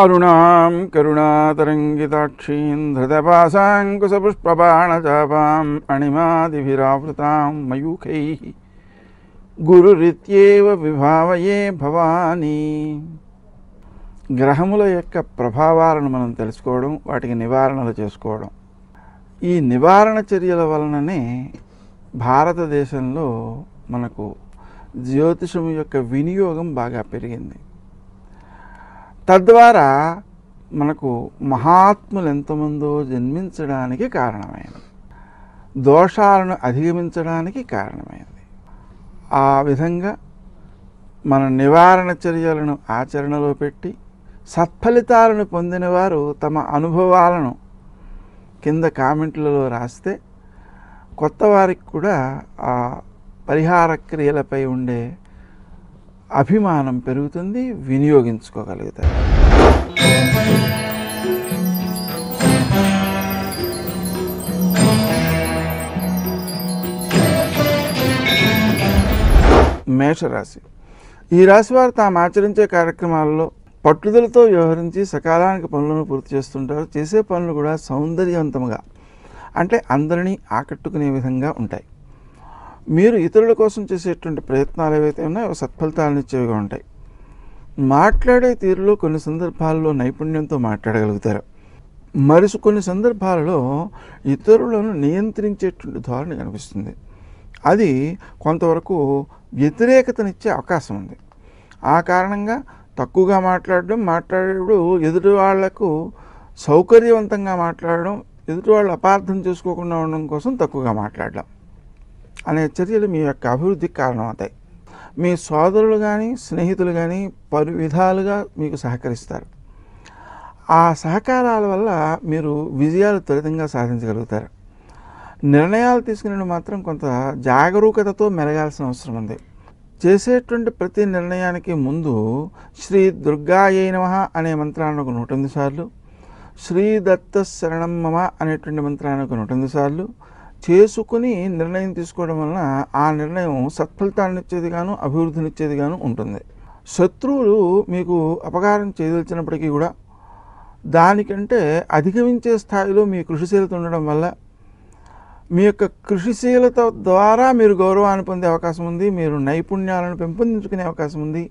అరుణాం కరుణాతరంగితాక్షీం ధృతపాశాంకుశపుష్పబాణచాపాం అణిమాదిభిరావృతాం మయూఖైః గురురిత్యేవ విభావయే భవానీ. గ్రహముల యొక్క ప్రభావాలను మనం తెలుసుకోవడం, వాటికి నివారణలు చేసుకోవడం, ఈ నివారణ చర్యల వలననే భారతదేశంలో మనకు జ్యోతిషం యొక్క వినియోగం బాగా పెరిగింది. తద్వారా మనకు మహాత్ములు ఎంతమందో జన్మించడానికి కారణమైనది, దోషాలను అధిగమించడానికి కారణమైనది. ఆ విధంగా మన నివారణ చర్యలను ఆచరణలో పెట్టి సత్ఫలితాలను పొందిన వారు తమ అనుభవాలను కింద కామెంట్లలో రాస్తే కొత్త వారికి కూడా ఆ పరిహార క్రియలపై ఉండే అభిమానం పెరుగుతుంది, వినియోగించుకోగలుగుతారు. మేషరాశి. ఈ రాశి వారు తాము ఆచరించే కార్యక్రమాల్లో పట్టుదలతో వ్యవహరించి సకాలానికి పనులను పూర్తి చేస్తుంటారు. చేసే పనులు కూడా సౌందర్యవంతంగా, అంటే అందరినీ ఆకట్టుకునే విధంగా ఉంటాయి. మీరు ఇతరుల కోసం చేసేటువంటి ప్రయత్నాలు ఏవైతే ఉన్నాయో సత్ఫలితాలను ఇచ్చేవిగా ఉంటాయి. మాట్లాడే తీరులో కొన్ని సందర్భాల్లో నైపుణ్యంతో మాట్లాడగలుగుతారు. కొన్ని సందర్భాలలో ఇతరులను నియంత్రించేటువంటి ధోరణి కనిపిస్తుంది. అది కొంతవరకు వ్యతిరేకతనిచ్చే అవకాశం ఉంది. ఆ కారణంగా తక్కువగా మాట్లాడేటప్పుడు ఎదుటి వాళ్లకు సౌకర్యవంతంగా మాట్లాడడం, ఎదుటి వాళ్ళు అపార్థం చేసుకోకుండా ఉండడం కోసం తక్కువగా మాట్లాడడం అనే చర్యలు మీ యొక్క అభివృద్ధికి కారణమవుతాయి. మీ సోదరులు కానీ స్నేహితులు కానీ పలు విధాలుగా మీకు సహకరిస్తారు. ఆ సహకారాల వల్ల మీరు విజయాలు త్వరితంగా సాధించగలుగుతారు. నిర్ణయాలు తీసుకునే మాత్రం కొంత జాగరూకతతో మెలగాల్సిన అవసరం ఉంది. చేసేటువంటి ప్రతి నిర్ణయానికి ముందు శ్రీ దుర్గాయై నమః అనే మంత్రాన్ని ఒక 108 సార్లు, శ్రీ దత్త శరణం మమ అనేటువంటి మంత్రాన్ని ఒక 108 సార్లు చేసుకుని నిర్ణయం తీసుకోవడం వలన ఆ నిర్ణయం సత్ఫలితాన్ని ఇచ్చేది గాను అభివృద్ధినిచ్చేది గాను ఉంటుంది. శత్రువులు మీకు అపకారం చేయదలిచినప్పటికీ కూడా దానికంటే అధిగమించే స్థాయిలో మీ కృషిశీలత ఉండడం వల్ల మీ యొక్క కృషిశీలత ద్వారా మీరు గౌరవాన్ని పొందే అవకాశం ఉంది. మీరు నైపుణ్యాలను పెంపొందించుకునే అవకాశం ఉంది.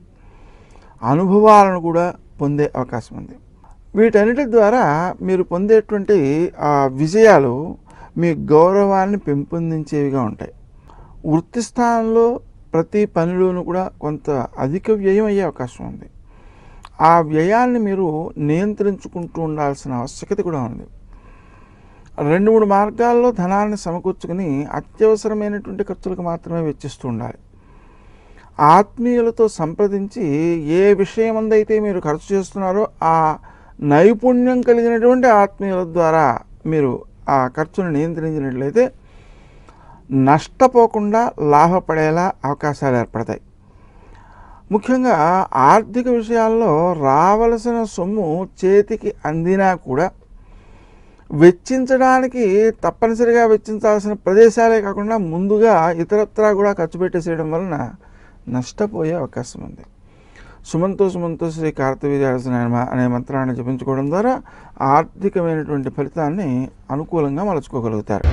అనుభవాలను కూడా పొందే అవకాశం ఉంది. వీటన్నిటి ద్వారా మీరు పొందేటువంటి ఆ విజయాలు మీ గౌరవాన్ని పెంపొందించేవిగా ఉంటాయి. వృత్తి స్థానంలో ప్రతి పనిలోనూ కూడా కొంత అధిక వ్యయం అయ్యే అవకాశం ఉంది. ఆ వ్యయాన్ని మీరు నియంత్రించుకుంటూ ఉండాల్సిన ఆవశ్యకత కూడా ఉంది. 2-3 మార్గాల్లో ధనాన్ని సమకూర్చుకుని అత్యవసరమైనటువంటి ఖర్చులకు మాత్రమే వెచ్చిస్తూ ఉండాలి. ఆత్మీయులతో సంప్రదించి ఏ విషయం అందైతే మీరు ఖర్చు చేస్తున్నారో ఆ నైపుణ్యం కలిగినటువంటి ఆత్మీయుల ద్వారా మీరు ఆ ఖర్చును నియంత్రించినట్లయితే నష్టపోకుండా లాభపడేలా అవకాశాలు ఏర్పడతాయి. ముఖ్యంగా ఆర్థిక విషయాల్లో రావలసిన సొమ్ము చేతికి అందినా కూడా వెచ్చించడానికి తప్పనిసరిగా వెచ్చించాల్సిన ప్రదేశాలే కాకుండా ముందుగా ఇతరత్రా కూడా ఖర్చు పెట్టేసేయడం వలన నష్టపోయే అవకాశం ఉంది. సుమంతో శ్రీ కార్తవీర్యాయ నమః అనే మంత్రాన్ని జపించుకోవడం ద్వారా ఆర్థికమైనటువంటి ఫలితాన్ని అనుకూలంగా మలుచుకోగలుగుతారు.